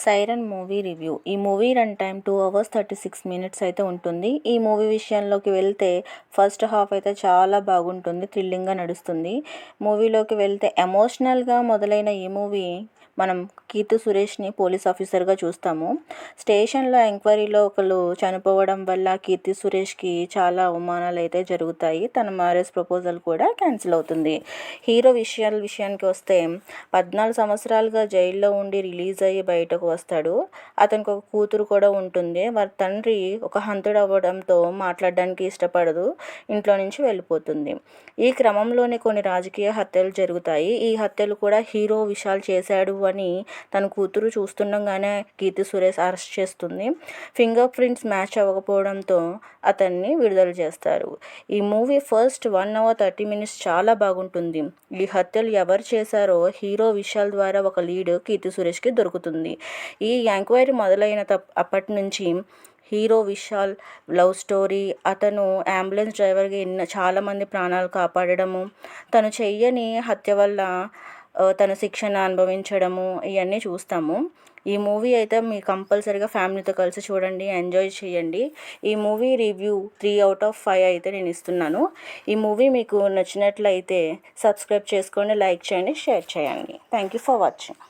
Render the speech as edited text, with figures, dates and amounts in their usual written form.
Siren movie review. ఈ movie run time 2 hours 36 minutes అయితే ఉంటుంది. ఈ మూవీ విషయంలోకి వెళ్తే ఫస్ట్ హాఫ్ అయితే చాలా బాగుంటుంది, థ్రిల్లింగ్గా నడుస్తుంది. మూవీలోకి వెళ్తే ఎమోషనల్గా మొదలైన ఈ మూవీ మనం కీర్తి సురేష్ని పోలీస్ ఆఫీసర్గా చూస్తాము. స్టేషన్లో ఎంక్వైరీలో ఒకరు చనిపోవడం వల్ల కీర్తి సురేష్కి చాలా అవమానాలు అయితే జరుగుతాయి. తన మ్యారేజ్ ప్రపోజల్ కూడా క్యాన్సిల్ అవుతుంది. హీరో విషయానికి వస్తే 14 సంవత్సరాలుగా జైల్లో ఉండి రిలీజ్ అయ్యి బయటకు వస్తాడు. అతనికి ఒక కూతురు కూడా ఉంటుంది. వారి తండ్రి ఒక హంతుడు అవ్వడంతో మాట్లాడడానికి ఇష్టపడదు, ఇంట్లో నుంచి వెళ్ళిపోతుంది. ఈ క్రమంలోనే కొన్ని రాజకీయ హత్యలు జరుగుతాయి. ఈ హత్యలు కూడా హీరో విశాల్ చేశాడు అని తన కూతురు చూస్తుండగానే కీర్తి సురేష్ అరెస్ట్ చేస్తుంది. ఫింగర్ ప్రింట్స్ మ్యాచ్ అవ్వకపోవడంతో అతన్ని విడుదల చేస్తారు. ఈ మూవీ ఫస్ట్ 1 hour 30 minutes చాలా బాగుంటుంది. ఈ హత్యలు ఎవరు చేశారో హీరో విశాల్ ద్వారా ఒక లీడ్ కీర్తి సురేష్కి దొరుకుతుంది. ఈ ఎంక్వైరీ మొదలైన అప్పటి నుంచి హీరో విశాల్ లవ్ స్టోరీ, అతను అంబులెన్స్ డ్రైవర్గా చాలామంది ప్రాణాలు కాపాడడము, తను చెయ్యని హత్య వల్ల తన శిక్షణ అనుభవించడము, ఇవన్నీ చూస్తాము. ఈ మూవీ అయితే మీరు కంపల్సరీగా ఫ్యామిలీతో కలిసి చూడండి, ఎంజాయ్ చేయండి. ఈ మూవీ రివ్యూ 3 out of 5 అయితే నేను ఇస్తున్నాను. ఈ మూవీ మీకు నచ్చినట్లయితే సబ్స్క్రైబ్ చేసుకోండి, లైక్ చేయండి, షేర్ చేయండి. Thank you for watching.